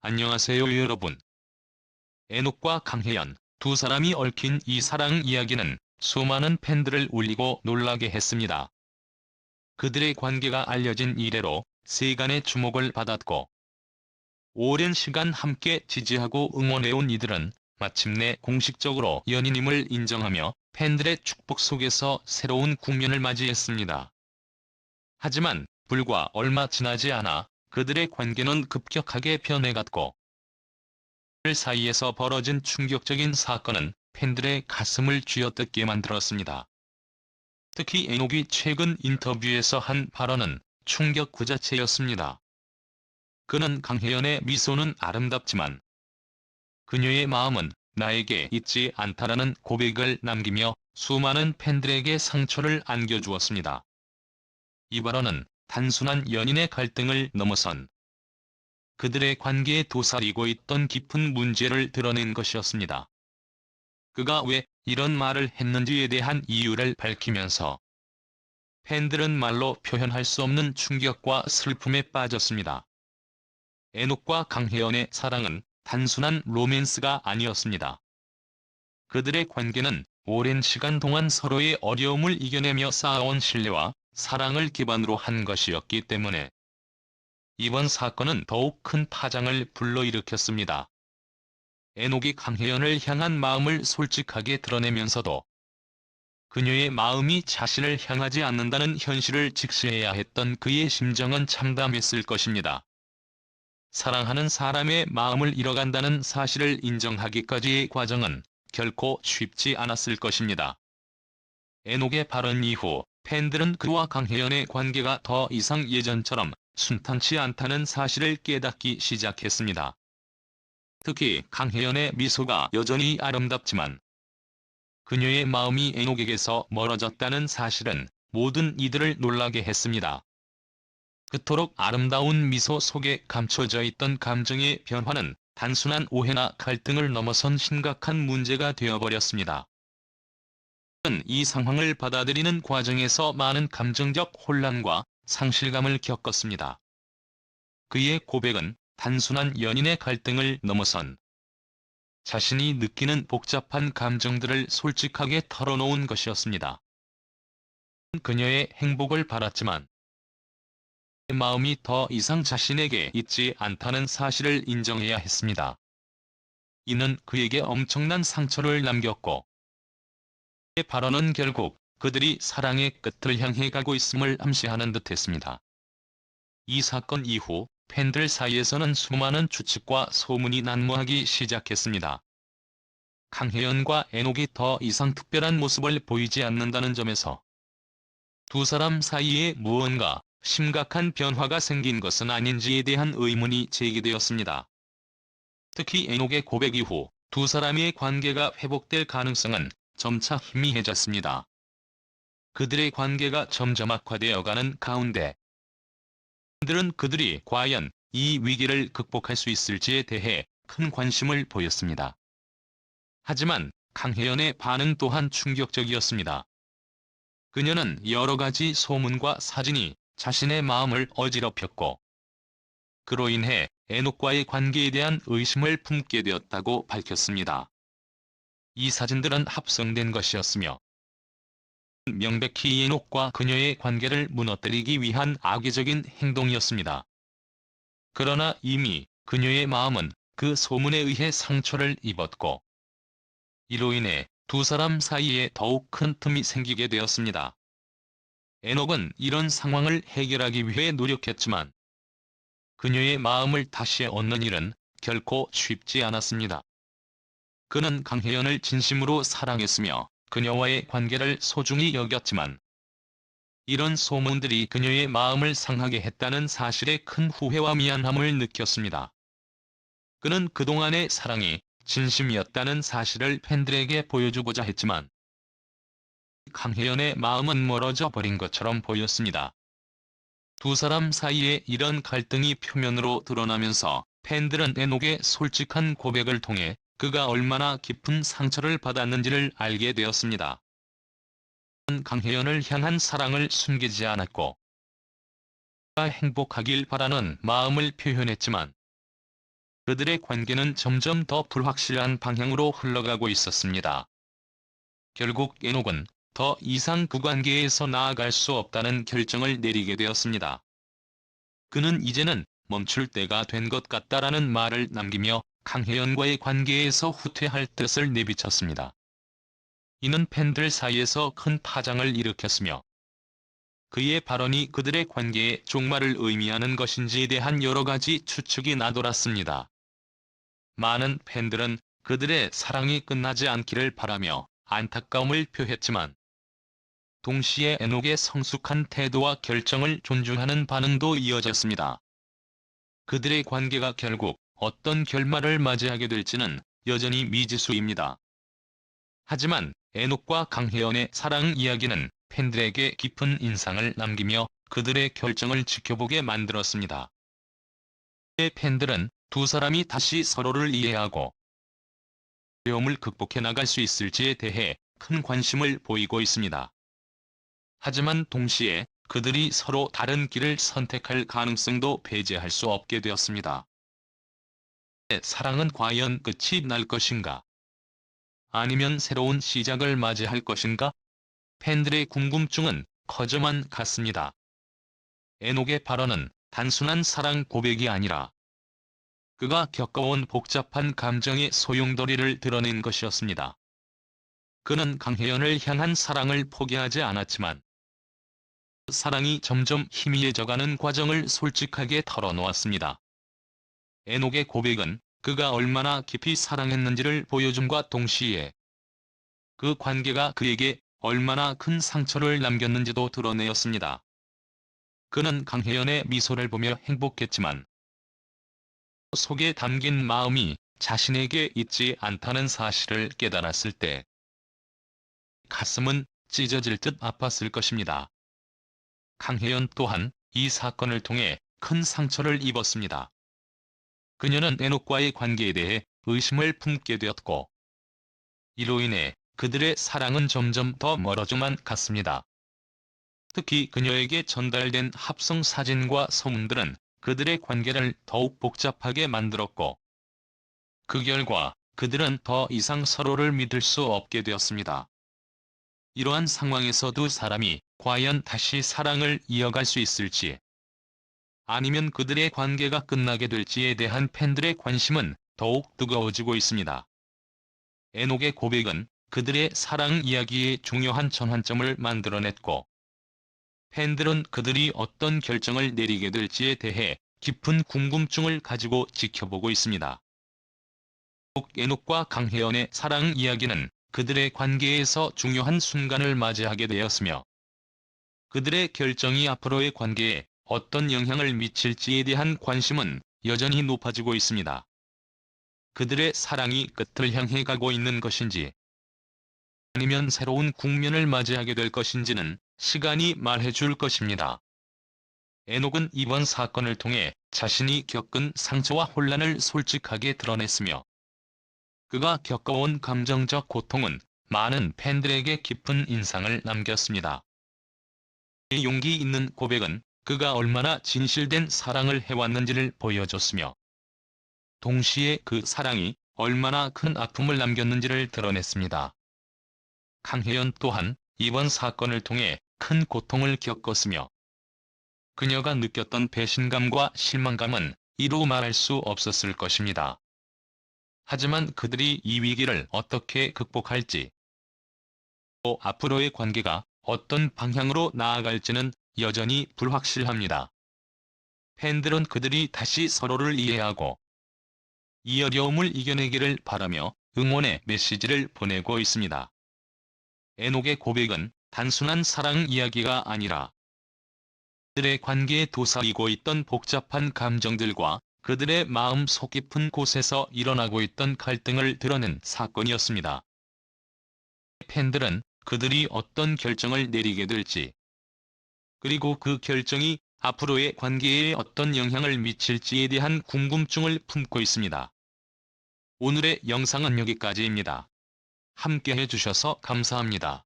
안녕하세요 여러분. 에녹과 강혜연 두 사람이 얽힌 이 사랑 이야기는 수많은 팬들을 울리고 놀라게 했습니다. 그들의 관계가 알려진 이래로 세간의 주목을 받았고, 오랜 시간 함께 지지하고 응원해온 이들은 마침내 공식적으로 연인임을 인정하며 팬들의 축복 속에서 새로운 국면을 맞이했습니다. 하지만 불과 얼마 지나지 않아 그들의 관계는 급격하게 변해갔고, 들 사이에서 벌어진 충격적인 사건은 팬들의 가슴을 쥐어뜯게 만들었습니다. 특히 에녹이 최근 인터뷰에서 한 발언은 충격 그 자체였습니다. 그는 강혜연의 미소는 아름답지만 그녀의 마음은 나에게 있지 않다라는 고백을 남기며 수많은 팬들에게 상처를 안겨주었습니다. 이 발언은 단순한 연인의 갈등을 넘어선 그들의 관계에 도사리고 있던 깊은 문제를 드러낸 것이었습니다. 그가 왜 이런 말을 했는지에 대한 이유를 밝히면서 팬들은 말로 표현할 수 없는 충격과 슬픔에 빠졌습니다. 에녹과 강혜연의 사랑은 단순한 로맨스가 아니었습니다. 그들의 관계는 오랜 시간 동안 서로의 어려움을 이겨내며 쌓아온 신뢰와 사랑을 기반으로 한 것이었기 때문에 이번 사건은 더욱 큰 파장을 불러일으켰습니다. 에녹이 강혜연을 향한 마음을 솔직하게 드러내면서도 그녀의 마음이 자신을 향하지 않는다는 현실을 직시해야 했던 그의 심정은 참담했을 것입니다. 사랑하는 사람의 마음을 잃어간다는 사실을 인정하기까지의 과정은 결코 쉽지 않았을 것입니다. 에녹의 발언 이후 팬들은 그와 강혜연의 관계가 더 이상 예전처럼 순탄치 않다는 사실을 깨닫기 시작했습니다. 특히 강혜연의 미소가 여전히 아름답지만 그녀의 마음이 에녹에게서 멀어졌다는 사실은 모든 이들을 놀라게 했습니다. 그토록 아름다운 미소 속에 감춰져 있던 감정의 변화는 단순한 오해나 갈등을 넘어선 심각한 문제가 되어버렸습니다. 그는 이 상황을 받아들이는 과정에서 많은 감정적 혼란과 상실감을 겪었습니다. 그의 고백은 단순한 연인의 갈등을 넘어선 자신이 느끼는 복잡한 감정들을 솔직하게 털어놓은 것이었습니다. 그녀의 행복을 바랐지만 마음이 더 이상 자신에게 있지 않다는 사실을 인정해야 했습니다. 이는 그에게 엄청난 상처를 남겼고, 그의 발언은 결국 그들이 사랑의 끝을 향해 가고 있음을 암시하는 듯했습니다. 이 사건 이후 팬들 사이에서는 수많은 추측과 소문이 난무하기 시작했습니다. 강혜연과 에녹이 더 이상 특별한 모습을 보이지 않는다는 점에서 두 사람 사이에 무언가 심각한 변화가 생긴 것은 아닌지에 대한 의문이 제기되었습니다. 특히 에녹의 고백 이후 두 사람의 관계가 회복될 가능성은 점차 희미해졌습니다. 그들의 관계가 점점 악화되어가는 가운데 팬들은 그들이 과연 이 위기를 극복할 수 있을지에 대해 큰 관심을 보였습니다. 하지만 강혜연의 반응 또한 충격적이었습니다. 그녀는 여러 가지 소문과 사진이 자신의 마음을 어지럽혔고, 그로 인해 에녹과의 관계에 대한 의심을 품게 되었다고 밝혔습니다. 이 사진들은 합성된 것이었으며 명백히 에녹과 그녀의 관계를 무너뜨리기 위한 악의적인 행동이었습니다. 그러나 이미 그녀의 마음은 그 소문에 의해 상처를 입었고, 이로 인해 두 사람 사이에 더욱 큰 틈이 생기게 되었습니다. 에녹은 이런 상황을 해결하기 위해 노력했지만 그녀의 마음을 다시 얻는 일은 결코 쉽지 않았습니다. 그는 강혜연을 진심으로 사랑했으며 그녀와의 관계를 소중히 여겼지만 이런 소문들이 그녀의 마음을 상하게 했다는 사실에 큰 후회와 미안함을 느꼈습니다. 그는 그동안의 사랑이 진심이었다는 사실을 팬들에게 보여주고자 했지만 강혜연의 마음은 멀어져 버린 것처럼 보였습니다. 두 사람 사이에 이런 갈등이 표면으로 드러나면서 팬들은 에녹의 솔직한 고백을 통해 그가 얼마나 깊은 상처를 받았는지를 알게 되었습니다. 그는 강혜연을 향한 사랑을 숨기지 않았고 그가 행복하길 바라는 마음을 표현했지만 그들의 관계는 점점 더 불확실한 방향으로 흘러가고 있었습니다. 결국 에녹은 더 이상 그 관계에서 나아갈 수 없다는 결정을 내리게 되었습니다. 그는 이제는 멈출 때가 된 것 같다라는 말을 남기며 강혜연과의 관계에서 후퇴할 뜻을 내비쳤습니다. 이는 팬들 사이에서 큰 파장을 일으켰으며 그의 발언이 그들의 관계에 종말을 의미하는 것인지에 대한 여러 가지 추측이 나돌았습니다. 많은 팬들은 그들의 사랑이 끝나지 않기를 바라며 안타까움을 표했지만 동시에 에녹의 성숙한 태도와 결정을 존중하는 반응도 이어졌습니다. 그들의 관계가 결국 어떤 결말을 맞이하게 될지는 여전히 미지수입니다. 하지만 에녹과 강혜연의 사랑 이야기는 팬들에게 깊은 인상을 남기며 그들의 결정을 지켜보게 만들었습니다. 팬들은 두 사람이 다시 서로를 이해하고 어려움을 극복해 나갈 수 있을지에 대해 큰 관심을 보이고 있습니다. 하지만 동시에 그들이 서로 다른 길을 선택할 가능성도 배제할 수 없게 되었습니다. 사랑은 과연 끝이 날 것인가? 아니면 새로운 시작을 맞이할 것인가? 팬들의 궁금증은 커져만 갔습니다. 에녹의 발언은 단순한 사랑 고백이 아니라 그가 겪어온 복잡한 감정의 소용돌이를 드러낸 것이었습니다. 그는 강혜연을 향한 사랑을 포기하지 않았지만 사랑이 점점 희미해져가는 과정을 솔직하게 털어놓았습니다. 에녹의 고백은 그가 얼마나 깊이 사랑했는지를 보여줌과 동시에 그 관계가 그에게 얼마나 큰 상처를 남겼는지도 드러내었습니다. 그는 강혜연의 미소를 보며 행복했지만 속에 담긴 마음이 자신에게 있지 않다는 사실을 깨달았을 때 가슴은 찢어질 듯 아팠을 것입니다. 강혜연 또한 이 사건을 통해 큰 상처를 입었습니다. 그녀는 에녹과의 관계에 대해 의심을 품게 되었고 이로 인해 그들의 사랑은 점점 더 멀어져만 갔습니다. 특히 그녀에게 전달된 합성 사진과 소문들은 그들의 관계를 더욱 복잡하게 만들었고 그 결과 그들은 더 이상 서로를 믿을 수 없게 되었습니다. 이러한 상황에서 두 사람이 과연 다시 사랑을 이어갈 수 있을지 아니면 그들의 관계가 끝나게 될지에 대한 팬들의 관심은 더욱 뜨거워지고 있습니다. 에녹의 고백은 그들의 사랑 이야기의 중요한 전환점을 만들어냈고 팬들은 그들이 어떤 결정을 내리게 될지에 대해 깊은 궁금증을 가지고 지켜보고 있습니다. 에녹과 강혜연의 사랑 이야기는 그들의 관계에서 중요한 순간을 맞이하게 되었으며 그들의 결정이 앞으로의 관계에 어떤 영향을 미칠지에 대한 관심은 여전히 높아지고 있습니다. 그들의 사랑이 끝을 향해 가고 있는 것인지 아니면 새로운 국면을 맞이하게 될 것인지는 시간이 말해줄 것입니다. 에녹은 이번 사건을 통해 자신이 겪은 상처와 혼란을 솔직하게 드러냈으며 그가 겪어온 감정적 고통은 많은 팬들에게 깊은 인상을 남겼습니다. 이 용기 있는 고백은 그가 얼마나 진실된 사랑을 해왔는지를 보여줬으며 동시에 그 사랑이 얼마나 큰 아픔을 남겼는지를 드러냈습니다. 강혜연 또한 이번 사건을 통해 큰 고통을 겪었으며 그녀가 느꼈던 배신감과 실망감은 이루 말할 수 없었을 것입니다. 하지만 그들이 이 위기를 어떻게 극복할지 또 앞으로의 관계가 어떤 방향으로 나아갈지는 여전히 불확실합니다. 팬들은 그들이 다시 서로를 이해하고 이 어려움을 이겨내기를 바라며 응원의 메시지를 보내고 있습니다. 에녹의 고백은 단순한 사랑 이야기가 아니라 그들의 관계에 도사리고 있던 복잡한 감정들과 그들의 마음 속 깊은 곳에서 일어나고 있던 갈등을 드러낸 사건이었습니다. 팬들은 그들이 어떤 결정을 내리게 될지 그리고 그 결정이 앞으로의 관계에 어떤 영향을 미칠지에 대한 궁금증을 품고 있습니다. 오늘의 영상은 여기까지입니다. 함께 해주셔서 감사합니다.